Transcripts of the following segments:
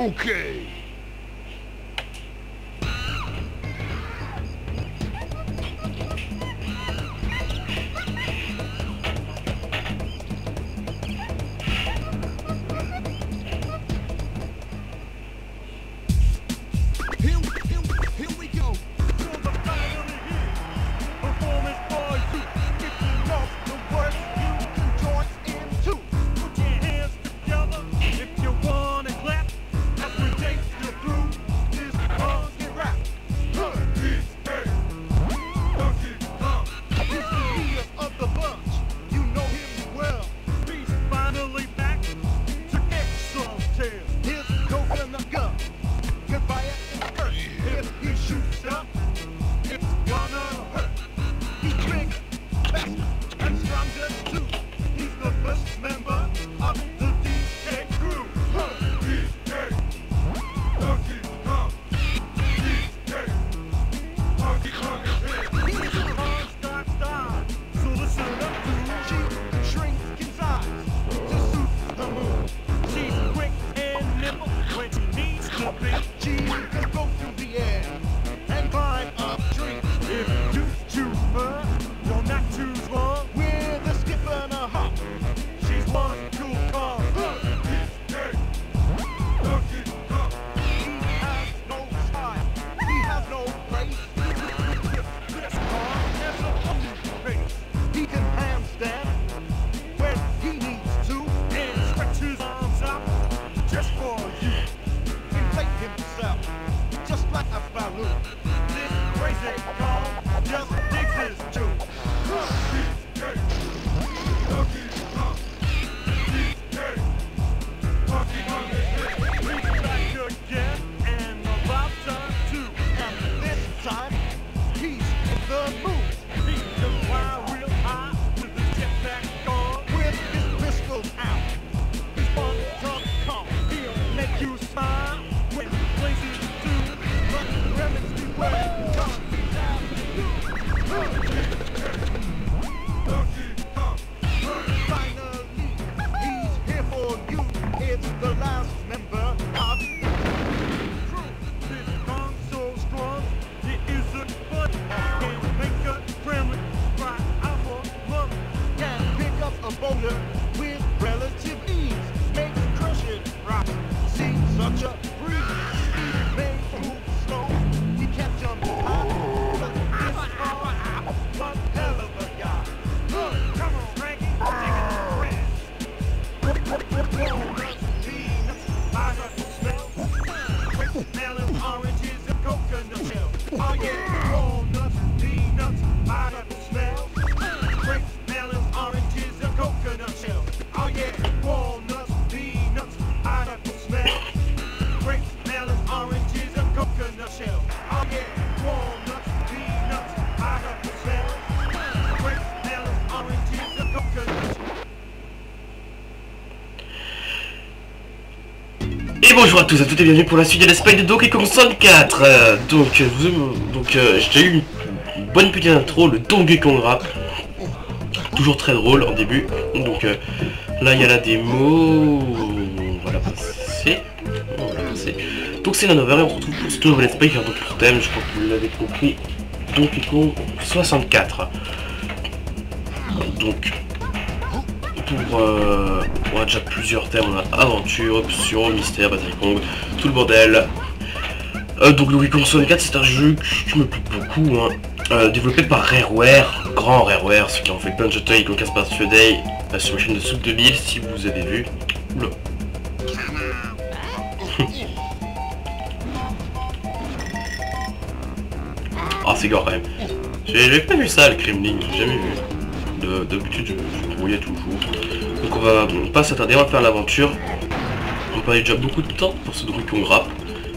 Okay. Here we go. Performance for you. If you know the words, you can join in too. Put your hands together if you wanna clap. As we take you through this funky rap. He's the leader of the bunch. You know him well. He's finally back to get some tail. His coconut gun. Goodbye and hurt. If he shoots up, it's gonna hurt. He's big, fast, and stronger too. He's the best member of the DK crew. DK, Donkey Kong. DK, Donkey Kong is here. He's a non-stop star, so listen up to. She shrinks in size to suit the mood. She's quick and nimble when she needs to be. She can go through the air and climb up trees. If you choose her, you'll not choose wrong. With a skip and a hop, she's one cool car. He has no style, he has no grace. This car has a funky pace. He can handstand when he needs to and stretch his arms out just for you. Inflate himself just like a balloon. This crazy car just digs his tune. He's back again and about time too. And this time he's in the mood. He can fly real high with his jetpack on, with his pistols out. He's fun to come. He'll make you smile when he plays his tune. But remix the way it comes down to you. Finally, he's here for you. It's the last member of the crew. This song so strong, it isn't funny. Can make a family cry out for love. Can pick up a boulder with relative ease. Makes crush it rock. See such a breeze. He may move slow. He can't jump high. But this one hell of a guy. Come on, Frankie, take it to the rest. Walnuts, peanuts, I got the smell. Grapes, melons, oranges, and coconut shells. Oh yeah, walnuts, peanuts, I got the smell. Grapes, melons, oranges, and coconut shells. Oh yeah, walnuts, peanuts, I got the smell. Grapes, melons, oranges, and coconut shells. Oh yeah, walnuts, peanuts, I got the smell. Grapes, melons, oranges, and coconut shells. Et bonjour à tous et bienvenue pour la suite de Let's Play de Donkey Kong 64. J'ai eu une bonne petite intro, le Donkey Kong Rap. Toujours très drôle en début. Donc là il y a la démo. On va la passer. Donc c'est la 9h et on se retrouve pour ce nouveau Let's Play qui a un autre thème, je crois que vous l'avez compris. Donkey Kong 64. Donc on a déjà plusieurs thèmes, on a aventure, option, mystère, bataille Kong, tout le bordel. Donc Donkey Kong 64 c'est un jeu qui me plaît beaucoup, hein. Développé par Rareware, grand Rareware, ceux qui ont fait Punch Toy, Conquer Space Day, sur la chaîne de Soup 2000 si vous avez vu. Oula. Ah c'est gore quand même. J'avais pas vu ça le Kremlin, j'ai jamais vu. D'habitude je brouillais toujours. Donc on va pas s'attarder, on va faire l'aventure. On parlait déjà beaucoup de temps pour ce Donkey Kong Rap.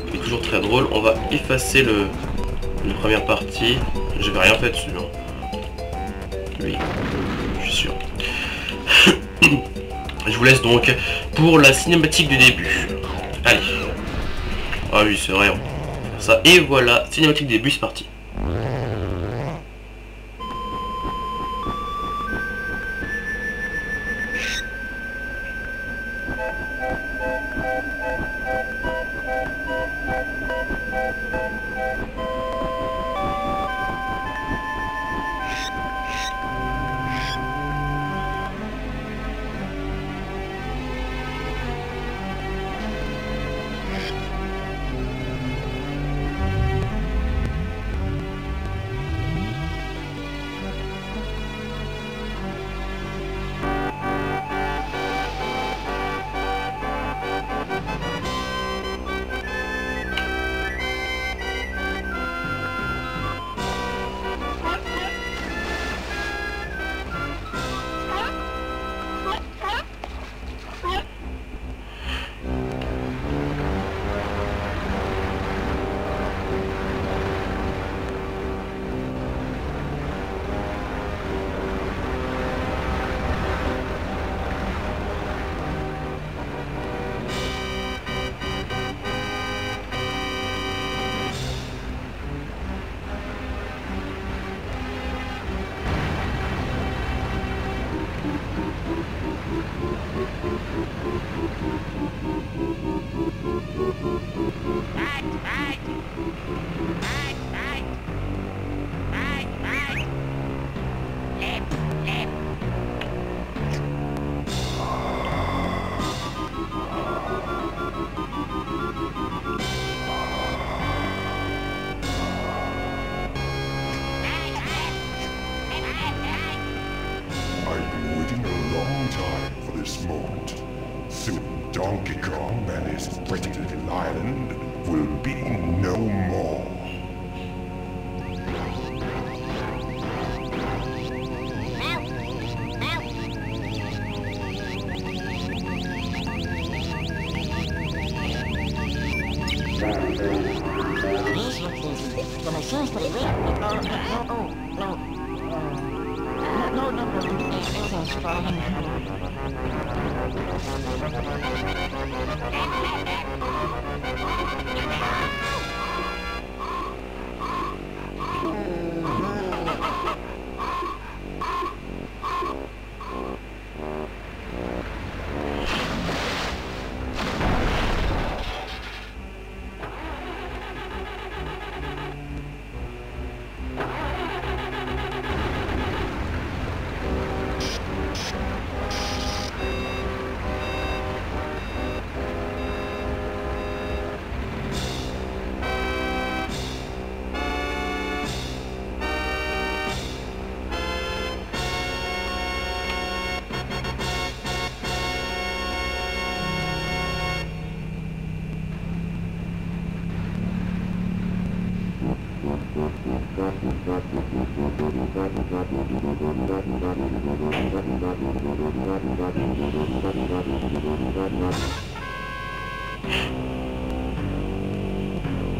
Il est toujours très drôle. On va effacer la première partie. J'avais rien fait dessus. Hein. Oui, je suis sûr. Je vous laisse donc pour la cinématique du début. Allez. Ah oui c'est vrai, on va faire ça. Et voilà, cinématique du début, c'est parti. I've been waiting a long time for this moment. Soon Donkey Kong and his pretty little island will be no more. The machine's pretty weak. No, everything's fine.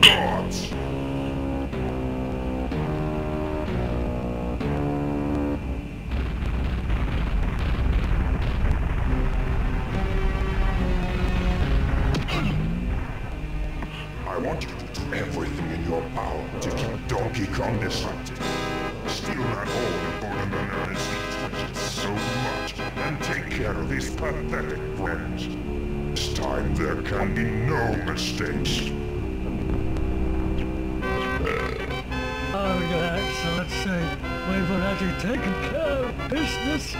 Gods! I want you to do everything in your power to keep Donkey Kong distracted. Steal that ore the Golden Bananas treasures so much and take care of these pathetic friends. This time there can be no mistakes. Oh, Your Excellency, we've already taken care of business.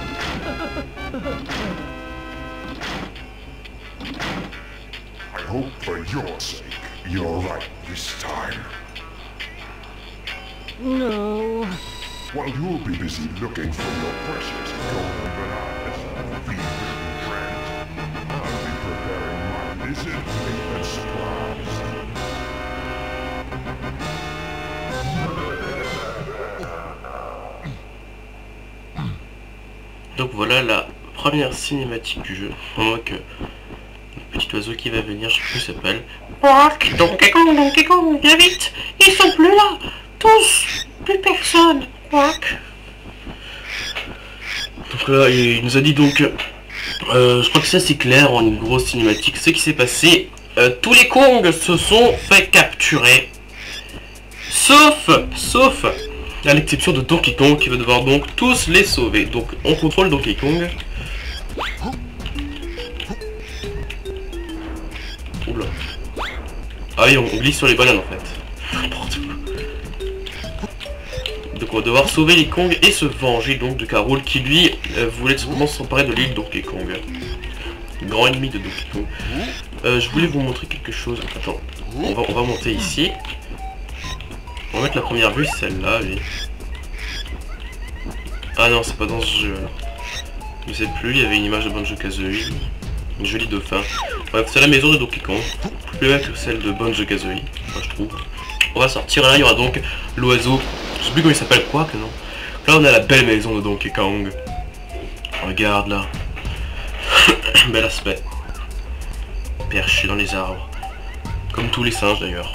I hope for your sake you're right this time. No. While you'll be busy looking for your precious golden bananas and feed-ridden friends, I'll be preparing my lizard-flavored surprise. Donc voilà la première cinématique du jeu. On voit que le petit oiseau qui va venir, je sais plus comment il s'appelle. Quack, Donkey Kong, viens vite. Ils sont plus là. Tous, plus personne. Quack. Donc là, il nous a dit donc, je crois que ça c'est clair en une grosse cinématique, ce qui s'est passé. Tous les Kong se sont fait capturer. Sauf à l'exception de Donkey Kong qui va devoir donc tous les sauver. Donc on contrôle Donkey Kong. Oula. Ah oui, on glisse sur les bananes en fait. N'importe quoi. Donc on va devoir sauver les Kong et se venger donc de K. Rool qui lui voulait simplement s'emparer de l'île Donkey Kong. Grand ennemi de Donkey Kong. Je voulais vous montrer quelque chose. Attends, on va monter ici. On va mettre la première vue, celle-là, oui. Ah non, c'est pas dans ce jeu. Je sais plus, il y avait une image de Banjo-Kazooie. Une jolie dauphin. Bref, c'est la maison de Donkey Kong. Plus belle que celle de Banjo-Kazooie, moi je trouve. On va sortir, là il y aura donc l'oiseau. Je sais plus comment il s'appelle, quoi que non. Là on a la belle maison de Donkey Kong. Regarde là. Bel aspect. Perché dans les arbres. Comme tous les singes d'ailleurs.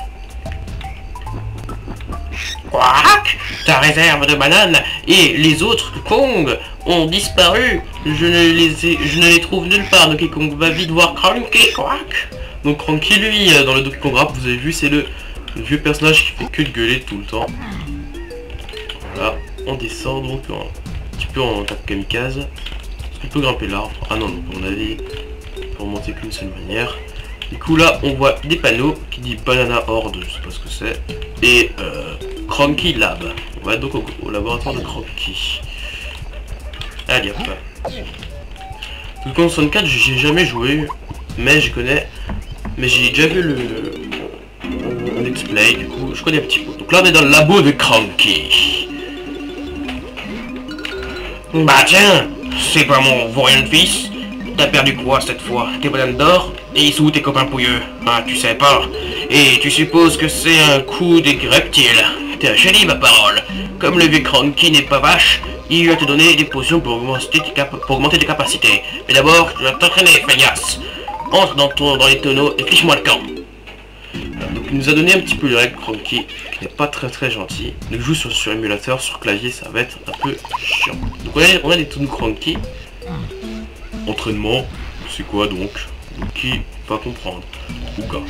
Quack, ta réserve de bananes et les autres Kong ont disparu. Je ne les trouve nulle part. Donkey Kong va vite voir Cranky. Quack. Donc Cranky lui dans le Donkey Kong Rap, vous avez vu, c'est le vieux personnage qui fait que de gueuler tout le temps. Voilà, on descend donc un petit peu en tape kamikaze. On peut grimper l'arbre. Ah non, donc à mon avis, pour monter qu'une seule manière. Du coup là, on voit des panneaux qui dit Banana Horde, je sais pas ce que c'est. Et Cranky Lab. On va donc au laboratoire de Cranky. Allez hop. Donkey Kong 4, j'ai jamais joué, mais je connais. Mais j'ai déjà vu le let's play, du coup je connais un petit peu. Donc là on est dans le labo de Cranky. Bah tiens, c'est pas mon vaurien de fils. T'as perdu quoi cette fois? Tes bananes d'or? Et ils sont où tes copains pouilleux? Ah tu sais pas. Et tu supposes que c'est un coup des reptiles. T'es un génie ma parole. Comme le vieux Cranky n'est pas vache, il va te donner des potions pour augmenter tes capacités. Mais d'abord, tu vas t'entraîner, feignasse. Entre dans les tonneaux et fiche-moi le camp. Donc il nous a donné un petit peu les règles Cranky, qui n'est pas très gentil. Donc joue sur émulateur, sur clavier, ça va être un peu chiant. Donc on a des tonneaux Cranky. Entraînement, c'est quoi donc? Donc qui va comprendre? Ouga.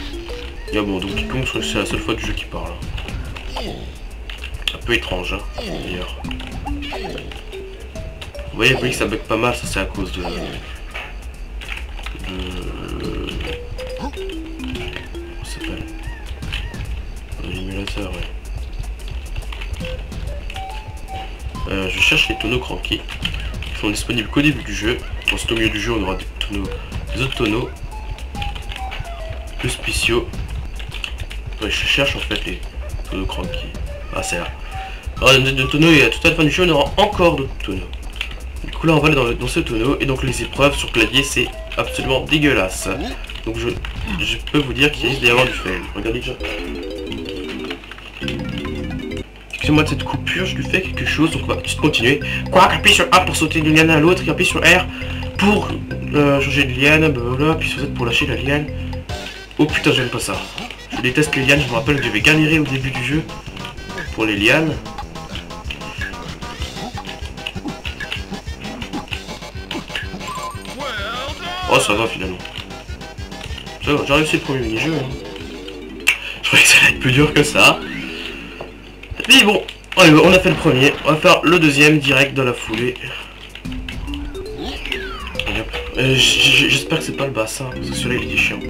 Et bon, donc Kong, c'est la seule fois du jeu qui parle. Un peu étrange, hein, d'ailleurs. Vous voyez que ça bug pas mal, ça c'est à cause de... Comment ça s'appelle? L'émulateur, ouais. Je cherche les tonneaux Cranky. Ils sont disponibles qu'au début du jeu. Ensuite au milieu du jeu on aura des autres tonneaux. Plus spéciaux. Ouais, je cherche en fait les tonneaux Cranky. Ah c'est là. Alors de tonneaux et à toute la fin du jeu on aura encore d'autres tonneaux. Du coup là on va aller dans ce tonneau et donc les épreuves sur clavier c'est absolument dégueulasse. Donc je peux vous dire qu'il risque d'y avoir du fail. Regardez déjà. Excusez-moi de cette coupure, je lui fais quelque chose, donc on va juste continuer. Quoi, appuie sur A pour sauter d'une liane à l'autre, et appuie sur R pour changer de liane, blablabla, puis sur Z pour lâcher la liane. Oh putain, j'aime pas ça. Je déteste les lianes, je me rappelle que j'avais galéré au début du jeu pour les lianes. Oh ça va finalement. J'ai réussi le premier mini-jeu. Hein. Je croyais que ça allait être plus dur que ça. Mais bon, allez, on a fait le premier. On va faire le deuxième direct dans la foulée. J'espère que c'est pas le bassin, parce que celui-là il est chiant.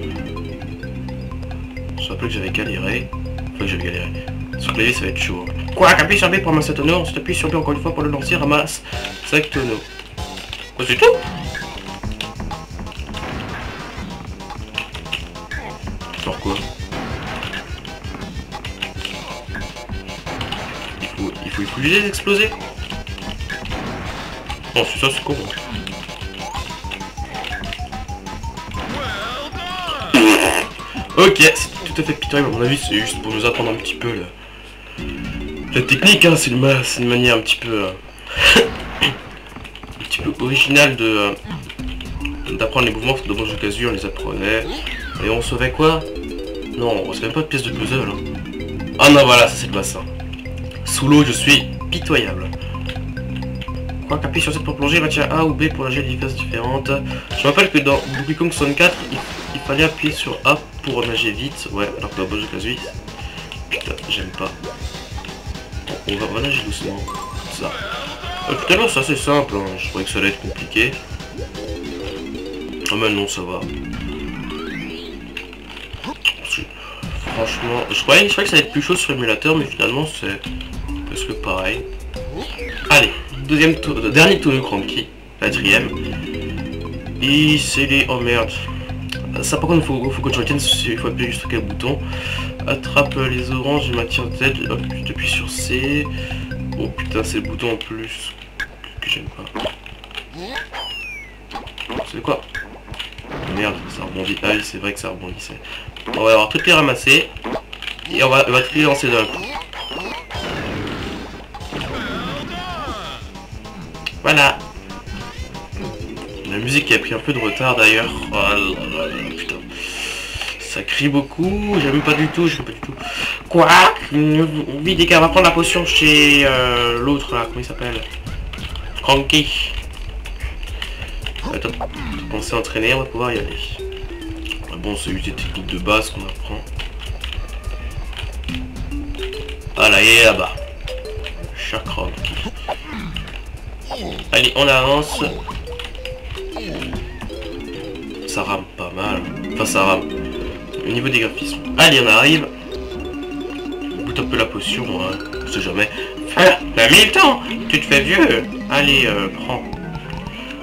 Je me rappelle que j'avais galéré. Enfin que j'avais galéré. Sur clavier ça va être chaud. Quoi, appuie sur B pour ramasser un tonneau, ensuite appuie sur B encore une fois pour le lancer, ramasse 5 tonneaux. Quoi, c'est tout? Pourquoi? Il faut les exploser. Oh c'est ça, c'est con. Ok, c'est tout à fait pitoyable. À mon avis c'est juste pour nous apprendre un petit peu la technique, hein. C'est une manière un petit peu originale d'apprendre les mouvements. Dans Banjo Kazooie on les apprenait. Et on sauvait quoi? Non, on savait pas de pièces de puzzle. Hein. Ah non voilà, ça c'est le bassin. Sous l'eau, je suis pitoyable. Quoi qu'appuie sur cette pour plonger, va tirer A ou B pour nager des vitesses différentes. Je me rappelle que dans Donkey Kong 64, il fallait appuyer sur A pour nager vite. Ouais, alors que dans Banjo Kazooie, putain, j'aime pas. Bon, on va nager doucement. Ça. Tout à l'heure, c'est assez simple. Hein. Je croyais que ça allait être compliqué. Ah mais non, ça va. Franchement, je croyais que ça allait être plus chaud sur l'émulateur, mais finalement c'est presque pareil. Allez, dernier tonneau Cranky, quatrième. Et c'est les... Oh merde. Ça par contre, faut que je retienne, il faut appuyer juste sur quel bouton. Attrape les oranges et maintiens tête, hop, j'appuie sur C. Oh putain, c'est le bouton en plus que j'aime pas. C'est quoi? Merde, ça rebondit. Ah oui, c'est vrai que ça rebondissait. On va avoir toutes les ramasser. Et on va toutes les lancer d'un coup. Voilà. La musique qui a pris un peu de retard d'ailleurs. Oh là là là, putain. Ça crie beaucoup. J'aime pas du tout. Quoi? Vite les gars, on va prendre la potion chez l'autre là. Comment il s'appelle? Cranky. Attends, on s'est entraîné, on va pouvoir y aller. Bon, c'est une technique de base qu'on apprend. Voilà, il est là-bas. Cher Cranky. Allez, on avance. ça rame pas mal. Enfin, ça rame. Au niveau des graphismes. Allez, on arrive. On goûte un peu la potion, hein. On sait jamais. Ah, t'as mis le temps. Tu te fais vieux. Allez, prends.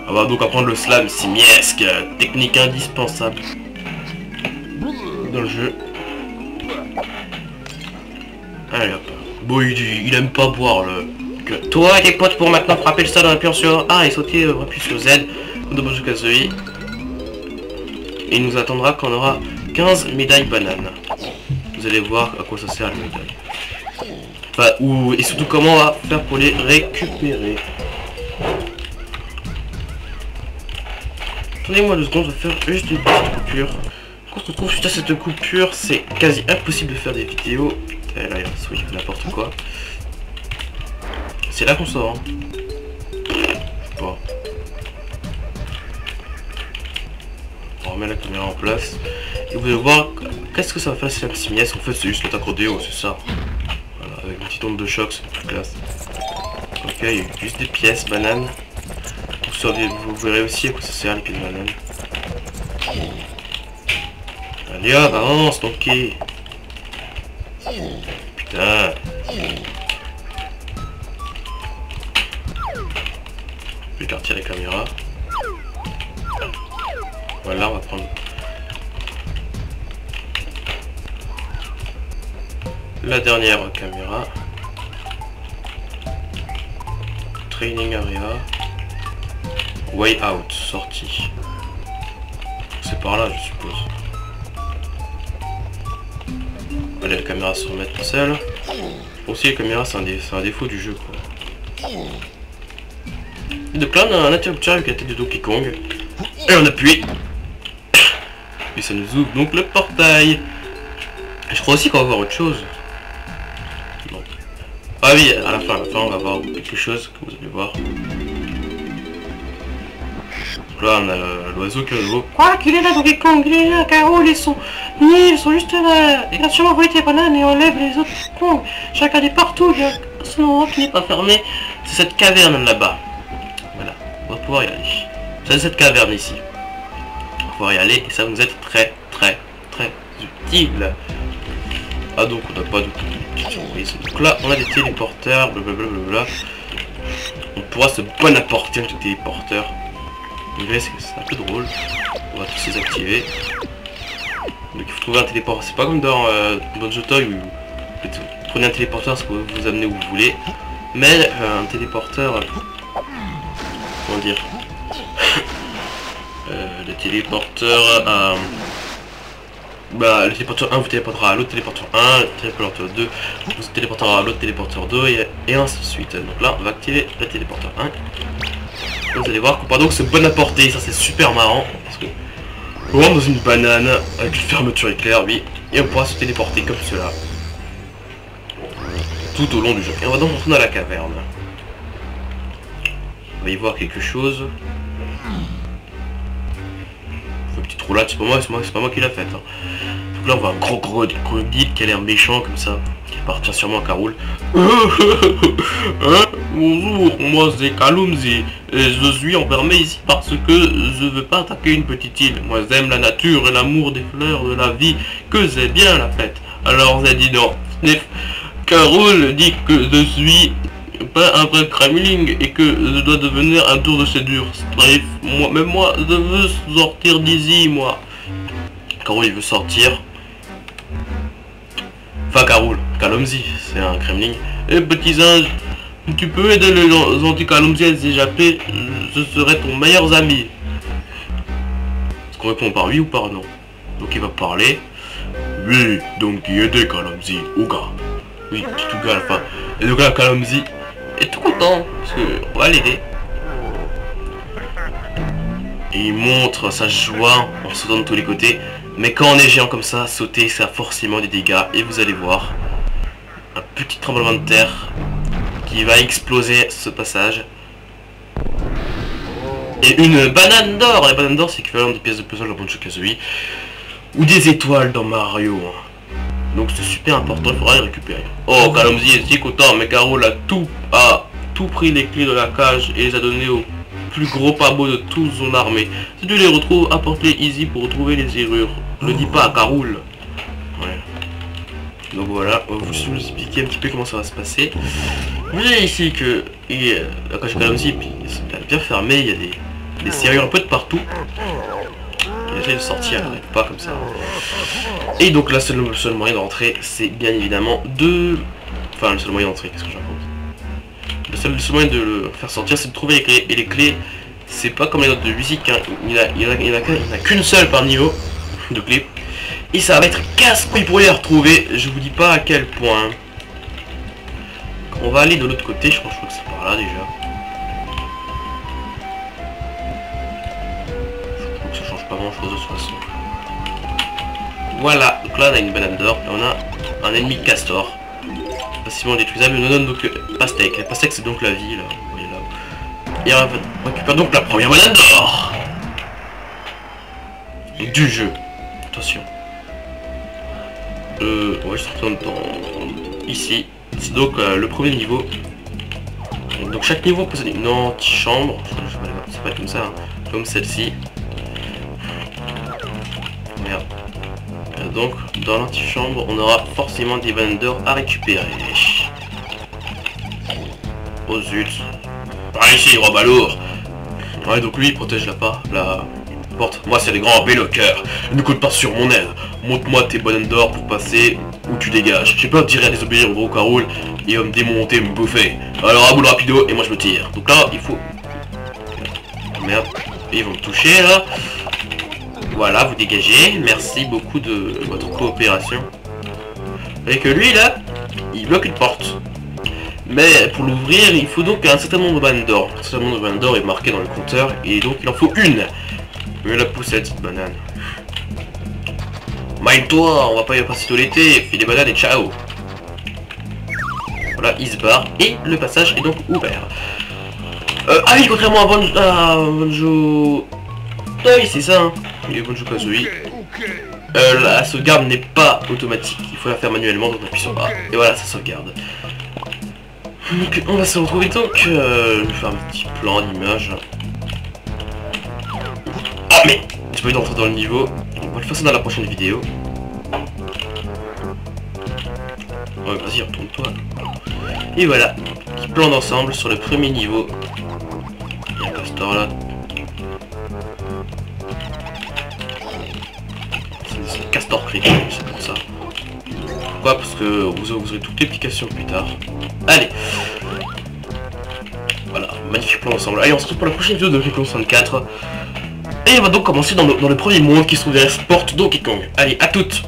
On va donc apprendre le slam simiesque. Technique indispensable dans le jeu. Allez hop. Bon, il aime pas boire le... Toi et tes potes pour maintenant frapper le sol en appuyant sur A et sauter en appuyant sur Z de Banjo-Kazooie. Et il nous attendra quand on aura 15 médailles bananes. Vous allez voir à quoi ça sert les médailles. Enfin, et surtout comment on va faire pour les récupérer. Attendez-moi 2 secondes, je vais faire juste une petite coupure. Quand on se trouve suite à cette coupure, c'est quasi impossible de faire des vidéos. Et là, il y a un switch, n'importe quoi. C'est là qu'on sort. Hein. Bon. On remet la caméra en place. Et vous allez voir qu'est-ce que ça va faire si la simiesque. En fait, c'est juste le accordéon, c'est ça. Voilà, avec une petite onde de choc, c'est plus classe. Ok, il y a juste des pièces, bananes. Vous verrez aussi à quoi ça sert les pièces bananes. Allez hop, avance, ok. Putain. Je vais écarter la caméra. Voilà, on va prendre la dernière caméra. Training area. Way out, sortie. C'est par là, je suppose. Allez, la caméra se remet toute seule. Aussi, les caméras, c'est un défaut du jeu, quoi. Et donc là, on a un interrupteur avec la tête de Donkey Kong. Et on appuie. Et ça nous ouvre donc le portail. Et je crois aussi qu'on va voir autre chose. Non. Ah oui, à la fin, on va voir quelque chose que vous allez voir. Là on a l'oiseau qui est là. Quoi qu'il est là Donkey Kong, il est là, Carole et son nid, ils sont juste là. Il a sûrement volé tes bananes et enlève les autres Kong. J'ai regardé partout, il y a un endroit qui n'est pas fermé. C'est cette caverne là-bas. Voilà, on va pouvoir y aller. C'est cette caverne ici. On va pouvoir y aller et ça va nous être très utile. Ah donc on n'a pas de petite surprise. Donc là on a des téléporteurs, blablabla. On pourra se bon apporter avec les téléporteurs. Vous verrez, c'est un peu drôle. On va tous les activer. Donc il faut trouver un téléporteur. C'est pas comme dans Banjo Toy où vous prenez un téléporteur, ça peut vous amener où vous voulez. Mais un téléporteur... comment dire le téléporteur à... Bah le téléporteur 1 vous téléportera à l'autre téléporteur 1, le téléporteur 2 vous téléportera à l'autre téléporteur 2 et ainsi de suite. Donc là on va activer le téléporteur 1. Vous allez voir qu'on peut donc se bon apporter, ça c'est super marrant parce que on rentre dans une banane avec une fermeture éclair, oui, et on pourra se téléporter comme cela tout au long du jeu. Et on va donc rentrer dans la caverne. On va y voir quelque chose. Une petite roulade, c'est pas moi qui l'a faite. Hein. Donc là on voit un gros crocodile qui a l'air méchant comme ça, qui appartient sûrement à Carole. Bonjour, moi c'est Kalumzi et je suis enfermé ici parce que je veux pas attaquer une petite île. Moi j'aime la nature et l'amour des fleurs de la vie, que c'est bien la fête. Alors j'ai dit non. Carole dit que je suis pas un vrai Kremling et que je dois devenir un tour de séduire. Bref, moi je veux sortir d'ici, moi. Carole il veut sortir. Enfin Carole, Kalumzi, c'est un Kremling. Et petit singe, tu peux aider les anti-Kalumzi à s'échapper, je serai ton meilleur ami. Est-ce qu'on répond par oui ou par non? Donc il va parler. Oui, donc il aide Kalumzi, Ouga. Oui, petit Ouga à la fin. Et donc là Kalumzi est tout content, parce qu'on va l'aider. Et il montre sa joie en sautant de tous les côtés. Mais quand on est géant comme ça, sauter ça a forcément des dégâts. Et vous allez voir un petit tremblement de terre qui va exploser ce passage. Et une banane d'or. La banane d'or c'est l'équivalent des pièces de puzzle dans Banjo-Kazooie. Ou des étoiles dans Mario. Donc c'est super important, il faudra les récupérer. Oh, Kalumzi est si content, mais Carole a tout pris les clés de la cage et les a donné au plus gros pabot de toute son armée. Si tu les retrouves, apporte-les Easy pour retrouver les serrures. Ne dis pas à Carole. Ouais. Donc voilà, on va vous expliquer un petit peu comment ça va se passer. Vous voyez ici que la cage aussi, puis elle est bien fermée, il y a des serrures un peu de partout. Il essaie de sortir, elle n'arrive pas comme ça. Et donc là, le seul moyen d'entrer, c'est bien évidemment de... Enfin, le seul moyen d'entrer, qu'est-ce que je raconte? Le seul moyen de le faire sortir, c'est de trouver les clés. Et les clés, c'est pas comme les notes de musique, hein. Il n'y en a qu'une seule par niveau de clés. Et ça va être casse-couille pour les retrouver, je vous dis pas à quel point. On va aller de l'autre côté, je crois que c'est par là déjà. Je crois que ça change pas grand chose de toute façon. Voilà, donc là on a une banane d'or et on a un ennemi castor. Facilement détruisable, nous donne donc pastèque. La pastèque c'est donc la vie là, vous voyez là. Et on récupère donc la première banane d'or du jeu. Attention. Ouais, je retourne ici. C'est donc le premier niveau. Donc chaque niveau possède une antichambre. C'est pas comme ça, hein. Comme celle-ci. Merde. Donc dans l'antichambre, on aura forcément des bananes d'or à récupérer. Oh zut. Par ici, roi balourd. Ouais, donc lui il protège la porte. Moi c'est les grands Béloqueurs. Ne compte pas sur mon aide. Montre-moi tes bananes d'or pour passer ou tu dégages. J'ai peur de tirer à désobéir au gros Carole. Il va me démonter, me bouffer. Alors à bout rapido et moi je me tire. Donc là il faut... Merde. Et ils vont me toucher là. Voilà, vous dégagez. Merci beaucoup de votre coopération. Et que lui là, il bloque une porte. Mais pour l'ouvrir, il faut donc un certain nombre de bananes d'or. Un certain nombre de bananes d'or est marqué dans le compteur. Et donc il en faut une. Mais la poussette, cette banane. Maille-toi, on va pas y passer tout l'été. Fais des bananes et ciao. Voilà, il se barre. Et le passage est donc ouvert. Ah oui, contrairement à Banjo... Ah oui, c'est ça, hein. Et Banjo-Kazooie. La sauvegarde n'est pas automatique. Il faut la faire manuellement, donc on appuie sur A. Et voilà, ça sauvegarde. Donc on va se retrouver donc... je vais faire un petit plan d'image. Ah mais j'ai pas envie d'entrer dans le niveau. On va le faire ça dans la prochaine vidéo. Ouais, vas-y, retourne-toi. Et voilà, petit plan d'ensemble sur le premier niveau. Il y a un castor là. C'est un castor critique, c'est pour ça. Pourquoi? Parce que vous aurez toutes les applications plus tard. Allez. Voilà, magnifique plan d'ensemble. Allez, on se retrouve pour la prochaine vidéo de Donkey Kong 64. Et on va donc commencer dans le premier monde qui se trouve derrière cette porte Donkey Kong. Allez, à toutes.